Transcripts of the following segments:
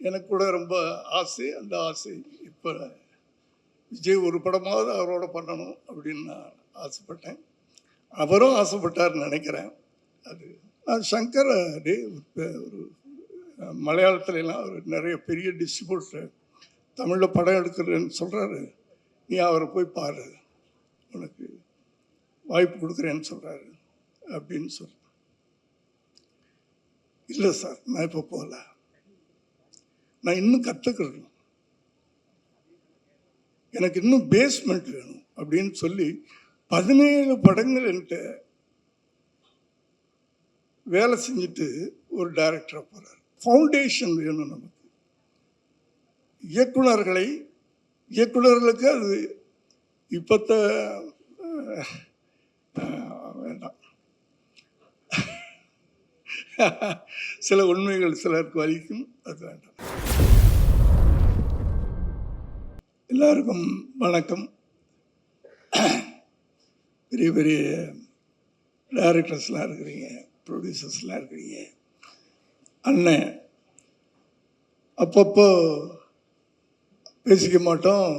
எனக்கு கூட ரொம்ப ஆசை. அந்த ஆசை இப்போ விஜய் ஒரு படமாவது அவரோட பண்ணணும் அப்படின்னு நான் ஆசைப்பட்டேன். அவரும் ஆசைப்பட்டார்னு நினைக்கிறேன். அது சங்கர் ஒரு மலையாளத்துலலாம் அவர் நிறைய பெரிய டிஸ்ட்ரிபியூட்டர் தமிழில் படம் எடுக்கிறேன்னு சொல்கிறாரு. நீ அவரை போய் பாரு, உனக்கு வாய்ப்பு கொடுக்குறேன்னு சொல்கிறாரு அப்படின்னு சொல்கிறேன். இல்லை சார், நான் இப்போ போகல, நான் இன்னும் கற்றுக்கணும், எனக்கு இன்னும் பேஸ்மெண்ட் வேணும் அப்படின்னு சொல்லி 17 படங்கள் என்கிட்ட வேலை செஞ்சுட்டு ஒரு டைரக்டராக போகிறார். ஃபவுண்டேஷன் வேணும் நமக்கு. இயக்குனர்களுக்கு அது இப்போத்த வேண்டாம், சில உண்மைகள் சிலருக்கு வலிக்கும், அது வேண்டாம். எல்லாருக்கும் வணக்கம். பெரிய பெரிய டைரக்டர்ஸ்லாம் இருக்கிறீங்க, ப்ரொடியூசர்ஸ்லாம் இருக்கிறீங்க. அண்ணன் அப்பப்போ பேசிக்க மாட்டோம்,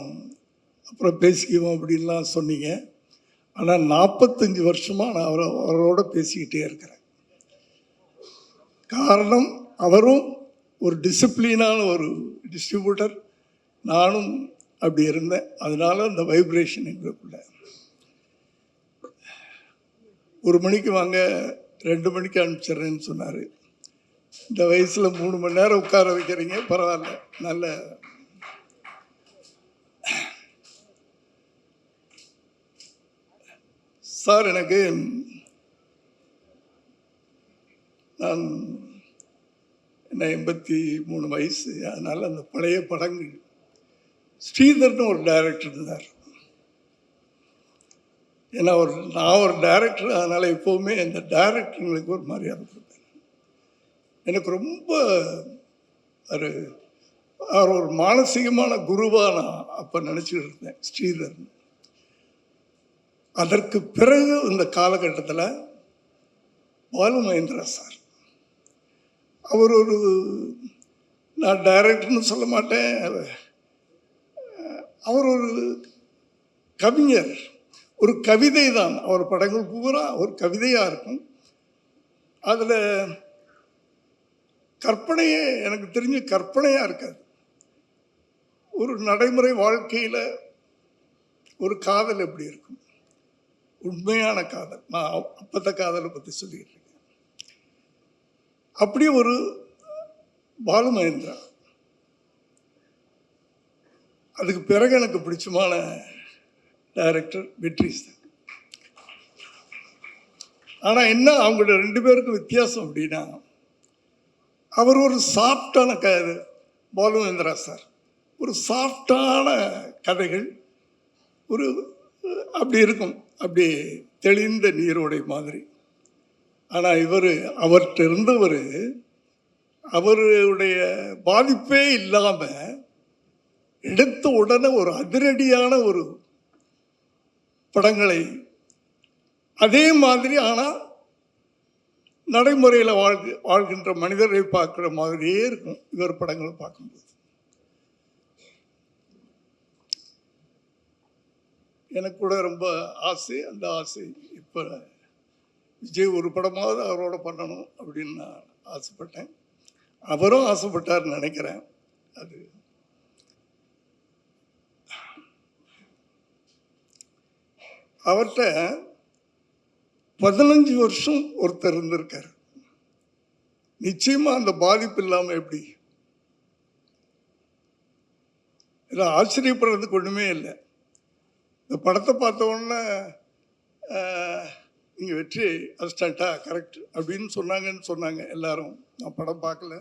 அப்புறம் பேசிக்குவோம் அப்படின்லாம் சொன்னீங்க. ஆனால் 45 வருஷமாக நான் அவரோட பேசிக்கிட்டே இருக்கிறேன். காரணம், அவரும் ஒரு டிசிப்ளினான ஒரு டிஸ்ட்ரிபியூட்டர், நானும் அப்படி இருந்தேன். அதனால அந்த வைப்ரேஷன் எங்களுக்குள்ள 1 மணிக்கு வாங்க 2 மணிக்கு அனுப்பிச்சிட்றேன்னு சொன்னார். இந்த வயசில் 3 மணி நேரம் உட்கார வைக்கிறீங்க, பரவாயில்ல. நல்ல சார், எனக்கு நான் என்ன 83 வயசு. அதனால் அந்த பழைய படங்கள், ஸ்ரீதர்னு ஒரு டைரக்டர் இருந்தார். ஏன்னா நான் ஒரு டைரக்டர், அதனால் எப்போவுமே இந்த டைரக்டருங்களுக்கு ஒரு மரியாதை கொடுப்பேன். எனக்கு ரொம்ப ஒரு மானசீகமான குருவாக நான் அப்போ நினச்சிக்கிட்டு இருந்தேன் ஸ்ரீதர். அதற்கு பிறகு இந்த காலகட்டத்தில் பாலு மகேந்திரா சார், அவர் நான் டைரக்டர்னு சொல்ல மாட்டேன், அவர் ஒரு கவிஞர், ஒரு கவிதை தான். அவர் படங்கள் பூரா ஒரு கவிதையாக இருக்கும். அதில் கற்பனையே, எனக்கு தெரிஞ்ச கற்பனையாக இருக்காது. ஒரு நடைமுறை வாழ்க்கையில் ஒரு காதல் எப்படி இருக்கும், உண்மையான காதல். நான் அப்பத்த காதலை பற்றி சொல்லிக்கிட்டு இருக்கேன். அப்படி ஒரு பாலு மகேந்திரா. அதுக்கு பிறகு எனக்கு பிடிச்சமான டைரக்டர் வெற்றி சார். ஆனால் என்ன, அவங்களோட 2 பேருக்கும் வித்தியாசம் அப்படின்னா, அவர் ஒரு சாஃப்டான பாலு மகேந்திரா சார் ஒரு சாஃப்டான கதைகள், ஒரு அப்படி இருக்கும், அப்படி தெளிந்த நீரோடை மாதிரி. ஆனால் அவர்கிட்ட இருந்தவர், அவருடைய பாதிப்பே இல்லாமல் எடுத்த உடனே ஒரு அதிரடியான ஒரு படங்களை, அதே மாதிரி ஆனால் நடைமுறையில் வாழ்கின்ற மனிதரை பார்க்குற மாதிரியே இருக்கும் இவர் படங்களை பார்க்கும்போது. எனக்கு கூட ரொம்ப ஆசை. அந்த ஆசை இப்போ விஜய் ஒரு படமாவது அவரோட பண்ணணும் அப்படின்னு நான் ஆசைப்பட்டேன். அவரும் ஆசைப்பட்டார்னு நினைக்கிறேன். அது அவர்கிட்ட 15 வருஷம் ஒருத்தர் இருந்திருக்காரு. நிச்சயமாக அந்த பாதிப்பு இல்லாமல் எப்படி? இதில் ஆச்சரியப்படுறதுக்கு ஒன்றுமே இல்லை. இந்த படத்தை பார்த்த உடனே நீங்கள் வெற்றி அசிஸ்டண்ட்டா கரெக்ட் அப்படின்னு சொன்னாங்க எல்லாரும். நான் படம் பார்க்கல.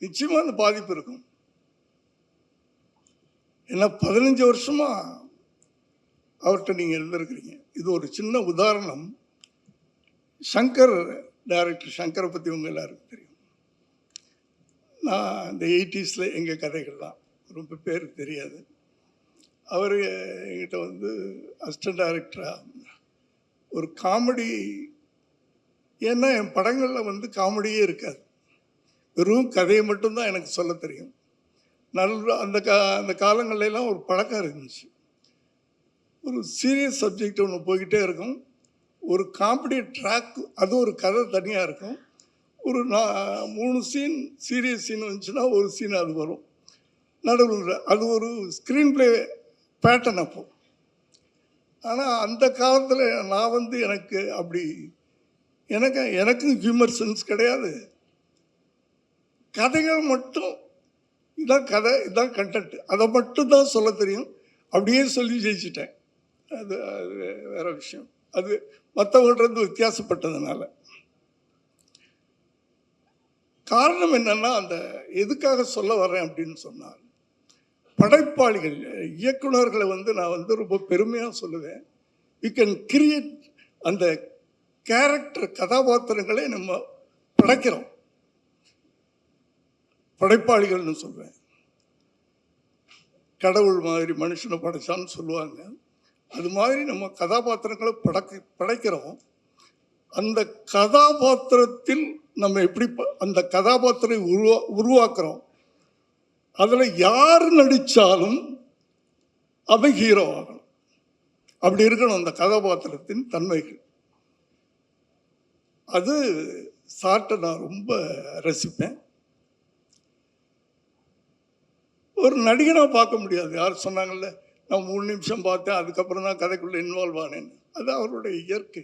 நிச்சயமாக அந்த பாதிப்பு இருக்கும். ஏன்னா 15 வருஷமாக அவர்கிட்ட நீங்கள் இருந்திருக்கிறீங்க. இது ஒரு சின்ன உதாரணம். டைரக்டர் சங்கரை பற்றி உங்கள் எல்லாருக்கும் தெரியும். நான் இந்த 80s எங்கள் கதைகள்லாம் ரொம்ப பேருக்கு தெரியாது. அவர் என்கிட்ட அசிஸ்டன்ட் டைரக்டராக ஒரு காமெடி, ஏன்னா என் படங்களில் காமெடியே இருக்காது. வெறும் கதையை மட்டும்தான் எனக்கு சொல்ல தெரியும். நல்ல அந்த காலங்கள்லாம் ஒரு பழக்கம் இருந்துச்சு. ஒரு சீரியஸ் சப்ஜெக்ட் ஒன்று போய்கிட்டே இருக்கும். ஒரு காமெடி ட்ராக், அது ஒரு கதை தனியாக இருக்கும். ஒரு 3 சீன் சீரியஸ் சீன் வந்துச்சுன்னா ஒரு சீன் அது வரும் நடுவில். அது ஒரு ஸ்க்ரீன் ப்ளே பேட்டர்ன் அப்போ. ஆனால் அந்த காலத்தில் நான் எனக்கு அப்படி எனக்கும் ஹியூமர் சென்ஸ் கிடையாது. கதைகள் மட்டும் இதான் கதை, இதான் கண்டென்ட், அதை மட்டும் தான் சொல்ல தெரியும். அப்படியே சொல்லி ஜெயிச்சிட்டேன். அது அது வேற விஷயம். அது மற்றவங்கள்ட்ட வித்தியாசப்பட்டதுனால. காரணம் என்னன்னா, அந்த எதுக்காக சொல்ல வர்றேன் அப்படின்னு சொன்னால், படைப்பாளிகள் இயக்குனர்களை நான் ரொம்ப பெருமையாக சொல்லுவேன். யூ கேன் கிரியேட் அந்த கேரக்டர், கதாபாத்திரங்களை நம்ம படைக்கிறோம். படைப்பாளிகள்னு சொல்வேன். கடவுள் மாதிரி மனுஷனை படைச்சான்னு சொல்லுவாங்க. அது மாதிரி நம்ம கதாபாத்திரங்களை படைக்கிறோம். அந்த கதாபாத்திரத்தில் நம்ம எப்படி அந்த கதாபாத்திரை உருவாக்குறோம். அதில் யார் நடித்தாலும் அவன் ஹீரோ ஆகணும். அப்படி இருக்கணும் அந்த கதாபாத்திரத்தின் தன்மைகள். அது சார்ட்டை நான் ரொம்ப ரசிப்பேன். ஒரு நடிகனாக பார்க்க முடியாது. யார் சொன்னாங்கல்ல, நான் 3 நிமிஷம் பார்த்தேன், அதுக்கப்புறம் தான் கதைக்குள்ளே இன்வால்வ் ஆனேன்னு. அது அவருடைய இயற்கை.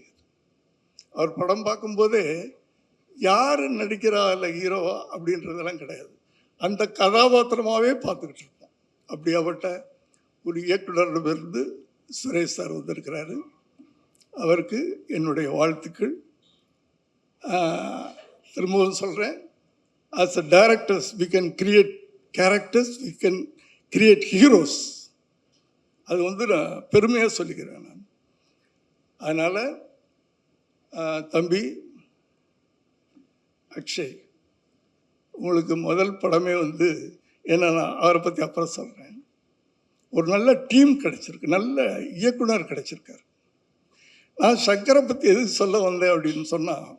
அவர் படம் பார்க்கும்போதே யார் நடிக்கிறா இல்லை ஹீரோவா அப்படின்றதெல்லாம் கிடையாது. அந்த கதாபாத்திரமாகவே பார்த்துக்கிட்டு இருப்போம். அப்படியாப்பட்ட ஒரு இயக்குனரிடமிருந்து சுரேஷ் சார் வந்திருக்கிறாரு. அவருக்கு என்னுடைய வாழ்த்துக்கள். திரும்பவும் சொல்கிறேன், as a directors we can create characters, we can create heroes. அது நான் பெருமையாக சொல்லிக்கிறேன் நான். அதனால் தம்பி அக்ஷய், உங்களுக்கு முதல் படமே என்ன, நான் அவரை பற்றி அப்புறம் சொல்கிறேன். ஒரு நல்ல டீம் கிடச்சிருக்கு, நல்ல இயக்குனர் கிடச்சிருக்கார். நான் சங்கரை பற்றி எதுக்கு சொல்ல வந்தேன் அப்படின்னு சொன்னால்,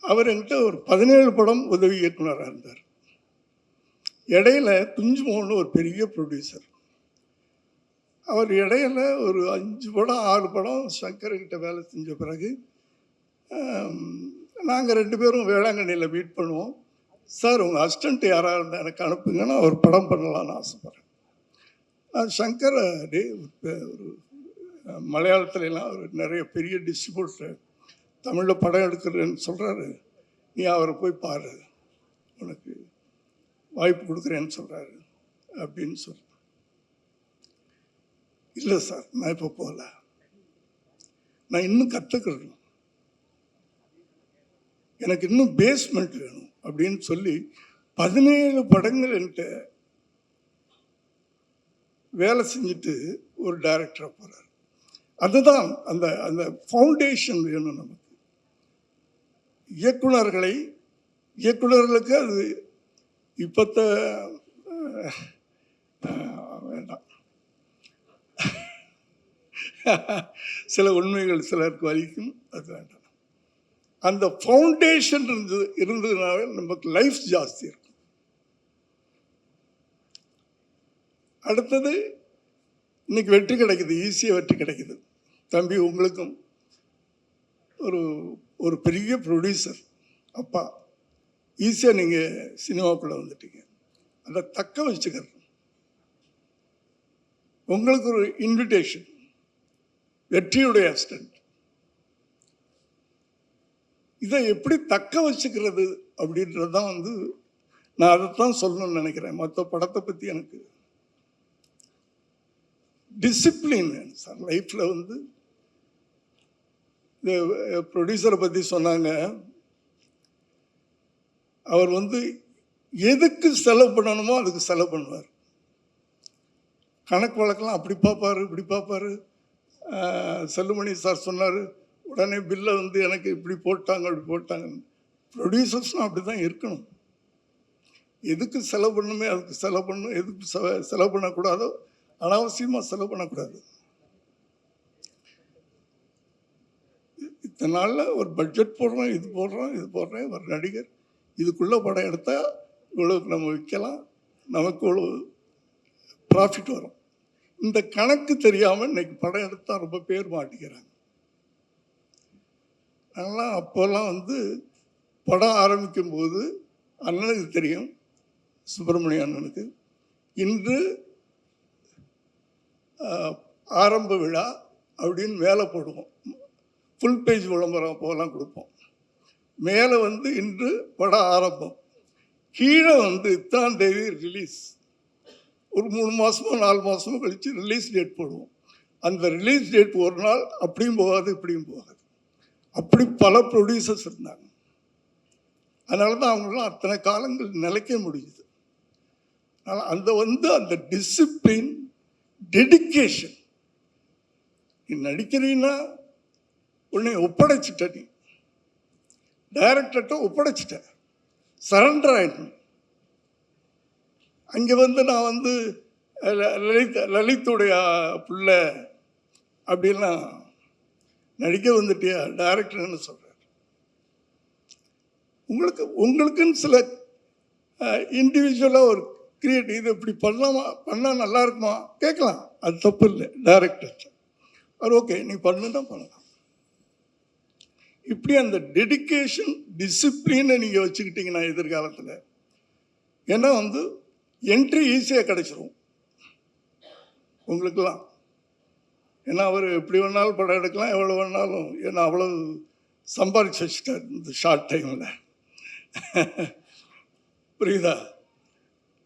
அவர் என்கிட்ட ஒரு 17 படம் உதவி இயக்குனராக இருந்தார். இடையில குஞ்சு மோகன் ஒரு பெரிய ப்ரொடியூசர். அவர் இடையில ஒரு 5 படம் 6 படம் சங்கர்கிட்ட வேலை செஞ்ச பிறகு நாங்கள் 2 பேரும் வேளாங்கண்ணியில் மீட் பண்ணுவோம். சார், உங்கள் அசிஸ்டண்ட் யாராக இருந்தால் எனக்கு அனுப்புங்கன்னா ஒரு படம் பண்ணலான்னு ஆசைப்பட்றேன். சங்கர் ஒரு மலையாளத்துலலாம் ஒரு நிறைய பெரிய டிஸ்ட்ரிபியூட்டர் தமிழில் படம் எடுக்கிறேன்னு சொல்கிறாரு. நீ அவரை போய் பாரு, உனக்கு வாய்ப்பு கொடுக்குறேன்னு சொல்கிறாரு அப்படின்னு சொல்கிறேன். இல்லை சார், நான் இப்போ போகல, நான் இன்னும் கற்றுக்கணும், எனக்கு இன்னும் பேஸ்மெண்ட் வேணும் அப்படின்னு சொல்லி 17 படங்கள் என்கிட்ட வேலை செஞ்சுட்டு ஒரு டைரக்டராக போகிறார். அதுதான் அந்த அந்த ஃபவுண்டேஷன் வேணும் நமக்கு. இயக்குனர்களுக்கு அது இப்போத்த வேண்டாம், சில உண்மைகள் சிலருக்கு வலிக்கும், அது வேண்டாம். அந்த ஃபவுண்டேஷன் இருந்ததுனால நமக்கு லைஃப் ஜாஸ்தி இருக்கும். அடுத்தது இன்னைக்கு வெற்றி கிடைக்குது, ஈஸியாக வெற்றி கிடைக்குது. தம்பி, உங்களுக்கும் ஒரு பெரிய ப்ரொடியூசர் அப்பா, ஈஸியாக நீங்கள் சினிமாக்குள்ளே வந்துட்டீங்க. அதை தக்க வச்சுக்கிறது உங்களுக்கு ஒரு இன்விடேஷன், வெற்றியுடைய அசிஸ்டன்ட். இதை எப்படி தக்க வச்சுக்கிறது அப்படின்றது தான் நான் அதைத்தான் சொல்லணும்னு நினைக்கிறேன். மற்ற படத்தை பற்றி எனக்கு டிசிப்ளின் சார் லைஃப்பில் இந்த ப்ரொடியூசரை பற்றி சொன்னாங்க. அவர் எதுக்கு செலவு பண்ணணுமோ அதுக்கு செலவு பண்ணுவார். கணக்கு வழக்கெல்லாம் அப்படி பார்ப்பார், இப்படி பார்ப்பார். செல்லுமணி சார் சொன்னார், உடனே பில்லை எனக்கு இப்படி போட்டாங்க அப்படி போட்டாங்கன்னு. ப்ரொடியூசர்ஸ்னால் அப்படி தான் இருக்கணும். எதுக்கு செலவு பண்ணணுமே அதுக்கு செலவு பண்ணணும், எதுக்கு செலவு பண்ணக்கூடாதோ அனாவசியமாக செலவு பண்ணக்கூடாது. இத்தனை நாளில் ஒரு பட்ஜெட் போடுறோம், இது போடுறேன், ஒரு நடிகர் இதுக்குள்ளே படம் எடுத்தால் இவ்வளோக்கு நம்ம விற்கலாம், நமக்கு இவ்வளோ ப்ராஃபிட் வரும். இந்த கணக்கு தெரியாமல் இன்னைக்கு படம் எடுத்தால் ரொம்ப பேர் மாட்டிக்கிறாங்க. அதெல்லாம் அப்போல்லாம் வந்து படம் ஆரம்பிக்கும் போது அண்ணனுக்கு தெரியும், சுப்பிரமணிய அண்ணனுக்கு, இன்று ஆரம்ப விழா அப்படின்னு மேலே போடுவோம். ஃபுல் பேஜ் விளம்பரம் அப்போலாம் கொடுப்போம். மேலே வந்து இன்று படம் ஆரம்பம், கீழே வந்து இத்தனாம் தேதி ரிலீஸ். ஒரு 3 மாதமோ 4 மாதமோ கழித்து ரிலீஸ் டேட் போடுவோம். அந்த ரிலீஸ் டேட் ஒரு நாள் அப்படியும் போகாது இப்படியும் போகாது. அப்படி பல ப்ரொடியூசர்ஸ் இருந்தாங்க. அதனால தான் அவங்களாம் அத்தனை காலங்கள் நிலைக்க முடியுது. அதனால் அந்த டிசிப்ளின், டெடிக்கேஷன். நீ நடிக்கிறீன்னா உன்னை ஒப்படைச்சிட்ட, நீ டைரக்டர்கிட்ட ஒப்படைச்சிட்ட, சரண்டர் ஆயிடணும். அங்கே வந்து நான் வந்து லலித்துடைய பிள்ளை அப்படின்லாம் நடிக்க வந்துட்டியா, டைரக்டர்னு சொல்கிறார். உங்களுக்குன்னு சில இண்டிவிஜுவலாக ஒரு கிரியேட்டிவ், இது இப்படி பண்ணால் நல்லா இருக்குமா கேட்கலாம், அது தப்பு இல்லை. டைரக்டர் அது ஓகே, நீ பண்ணுன்னா பண்ணலாம். இப்படி அந்த டெடிக்கேஷன், டிசிப்ளினை நீங்கள் வச்சுக்கிட்டீங்கன்னா எதிர்காலத்தில், ஏன்னா வந்து என்ட்ரி ஈஸியாக கிடைச்சிரும் உங்களுக்கெல்லாம். ஏன்னா அவர் எப்படி வேணாலும் படம் எடுக்கலாம், எவ்வளோ வேணாலும், ஏன்னா அவ்வளோ சம்பாதிச்சு வச்சுட்டார் இந்த ஷார்ட் டைமில். புரியுதா?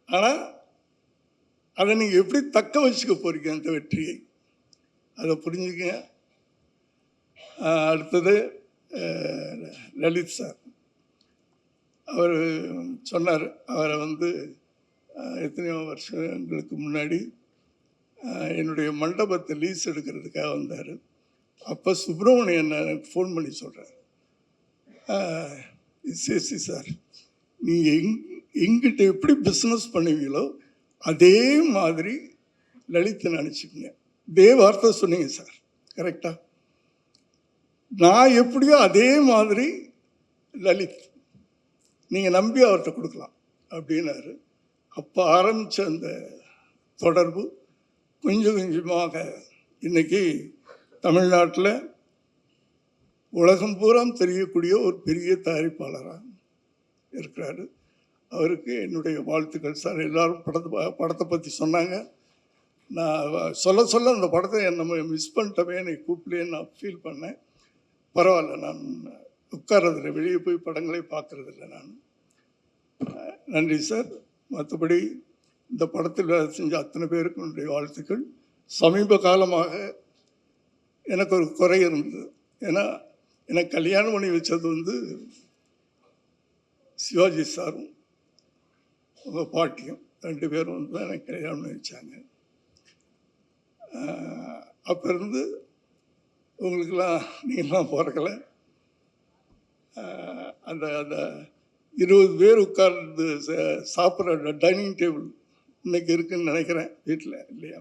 ஆனால் அதை நீங்கள் எப்படி தக்க வச்சுக்க போகிறீங்க அந்த வெற்றியை, அதை புரிஞ்சுக்கங்க. அடுத்தது லலித் சார், அவர் சொன்னார், அவரை வந்து எத்தனையோ வருஷங்களுக்கு முன்னாடி என்னுடைய மண்டபத்தை லீஸ் எடுக்கிறதுக்காக வந்தார். அப்போ சுப்பிரமணியன் எனக்கு ஃபோன் பண்ணி சொல்கிறார், சேசி சார், நீங்கள் எங்கிட்ட எப்படி பிஸ்னஸ் பண்ணுவீங்களோ அதே மாதிரி லலித்தை நினச்சிக்கோங்க. இதே வார்த்தை சொன்னீங்க சார், கரெக்டாக? நான் எப்படியோ அதே மாதிரி லலித் நீங்கள் நம்பி அவர்கிட்ட கொடுக்கலாம் அப்படின்னாரு. அப்போ ஆரம்பித்த அந்த தொடர்பு கொஞ்சம் கொஞ்சமாக இன்றைக்கி தமிழ்நாட்டில் உலகம் பூரா தெரியக்கூடிய ஒரு பெரிய தயாரிப்பாளராக இருக்கிறாரு. அவருக்கு என்னுடைய வாழ்த்துக்கள் சார். எல்லோரும் படத்தை பற்றி சொன்னாங்க. நான் சொல்ல அந்த படத்தை நம்ம மிஸ் பண்ணிட்டோமே, எனக்கு கூப்பிடலேன்னு நான் ஃபீல் பண்ணேன். பரவாயில்ல, நான் உட்கார்றதில்லை, வெளியே போய் படங்களே பார்க்குறதில்ல நான். நன்றி சார். மற்றபடி இந்த படத்தில் வேலை செஞ்ச அத்தனை பேருக்கு என்னுடைய வாழ்த்துக்கள். சமீப காலமாக எனக்கு ஒரு குறை இருந்தது. ஏன்னா எனக்கு கல்யாணம் பண்ணி வச்சது வந்து சிவாஜி சாரும் உங்கள் பாட்டியும் 2 பேரும் வந்து தான் எனக்கு கல்யாணம் பண்ணி வச்சாங்க. அப்போ இருந்து உங்களுக்கெல்லாம் நீங்கள்லாம் பிறக்கலை. அந்த அந்த 20 பேர் உட்கார்ந்து சாப்பிட்ற டைனிங் டேபிள் இன்னைக்கு இருக்குதுன்னு நினைக்கிறேன் வீட்டில், இல்லையா?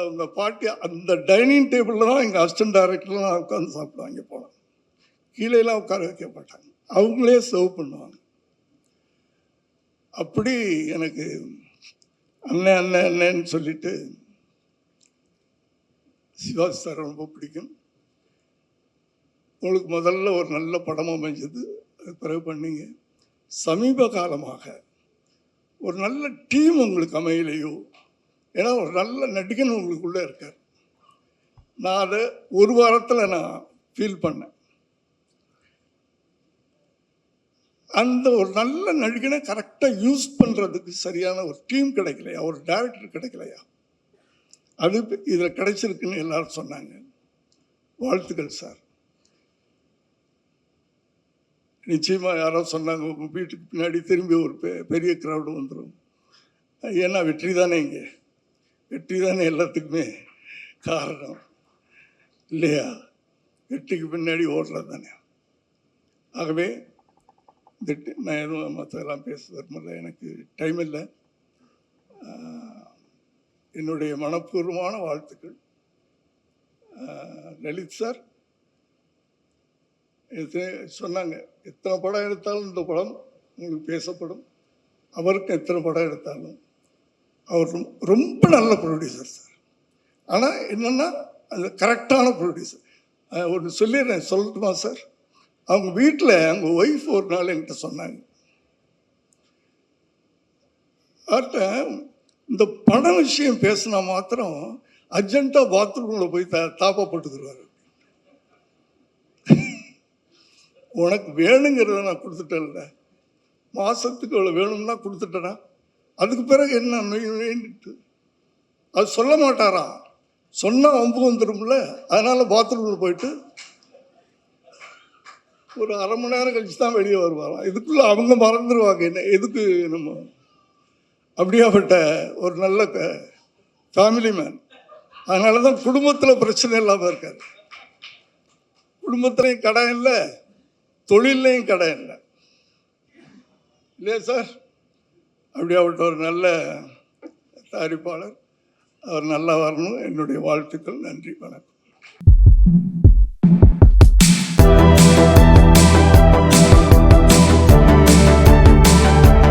உங்கள் பாட்டி அந்த டைனிங் டேபிளில் தான் எங்கள் அசிஸ்டன்ட் டைரக்டர்லாம் உட்காந்து சாப்பிடுவாங்க. போனோம் கீழேலாம் உட்கார வைக்க மாட்டாங்க, அவங்களே சர்வ் பண்ணுவாங்க. அப்படி எனக்கு அண்ணன்னு சொல்லிட்டு சிவாஜி சார் ரொம்ப பிடிக்கும். உங்களுக்கு முதல்ல ஒரு நல்ல படம் அமைஞ்சது, அது பிறகு பண்ணீங்க. சமீப காலமாக ஒரு நல்ல டீம் உங்களுக்கு அமையலையோ? ஏன்னா ஒரு நல்ல நடிகன் உங்களுக்குள்ளே இருக்கார். நான் அதை ஒரு வாரத்தில் நான் ஃபீல் பண்ணேன். அந்த ஒரு நல்ல நடிகனை கரெக்டாக யூஸ் பண்ணுறதுக்கு சரியான ஒரு டீம் கிடைக்கலையா, ஒரு டைரக்டர் கிடைக்கலையா? அது இதில் கிடைச்சிருக்குன்னு எல்லாரும் சொன்னாங்க. வாழ்த்துக்கள் சார். நிச்சயமாக யாரோ சொன்னாங்க, உங்கள் வீட்டுக்கு பின்னாடி திரும்பி ஒரு பெரிய க்ரௌடு வந்துடும். ஏன்னா வெற்றி தானே, இங்கே வெற்றி தானே எல்லாத்துக்குமே காரணம், இல்லையா? வெற்றிக்கு பின்னாடி ஓடுறது தானே. ஆகவே நான் எதுவும் மற்றதெல்லாம் பேச விரும்பல, எனக்கு டைம் இல்லை. என்னுடைய மனப்பூர்வமான வாழ்த்துக்கள். லலித் சார், இது சொன்னாங்க, எத்தனை படம் எடுத்தாலும் இந்த படம் உங்களுக்கு பேசப்படும். அவருக்கு எத்தனை படம் எடுத்தாலும் அவர் ரொம்ப நல்ல ப்ரொடியூசர் சார். ஆனால் என்னென்னா அது கரெக்டான ப்ரொடியூசர். ஒன்று சொல்லிடுறேன், சொல்லட்டுமா சார்? அவங்க வீட்டில் அவங்க ஒய்ஃப் ஒரு நாள் என்கிட்ட சொன்னாங்க, அவர்கிட்ட இந்த பண விஷயம் பேசினா மாத்திரம் அர்ஜென்ட்டாக பாத்ரூமில் போய் தாப்பப்பட்டுக்குருவார். உனக்கு வேணுங்கிறத நான் கொடுத்துட்டேன்ல, மாதத்துக்கு இவ்வளோ வேணும்னா கொடுத்துட்டேனா, அதுக்கு பிறகு என்ன வேண்டிட்டு அது சொல்ல மாட்டாரா? சொன்னால் வம்பு வந்துடும்ல. அதனால் பாத்ரூமில் போயிட்டு ஒரு அரை மணி நேரம் கழிச்சு தான் வெளியே வருவாராம். இதுக்குள்ளே அவங்க மறந்துடுவாங்க என்ன எதுக்கு நம்ம. அப்படியாப்பட்ட ஒரு நல்ல ஃபேமிலி மேன். அதனால தான் குடும்பத்தில் பிரச்சனை இல்லாமல் இருக்காது. குடும்பத்துலேயும் கடன் இல்லை, தொழிலையும் கடன் இல்லை, இல்லையா சார்? அப்படியாப்பட்ட ஒரு நல்ல தயாரிப்பாளர். அவர் நல்லா வரணும். என்னுடைய வாழ்த்துக்கள். நன்றி, வணக்கம்.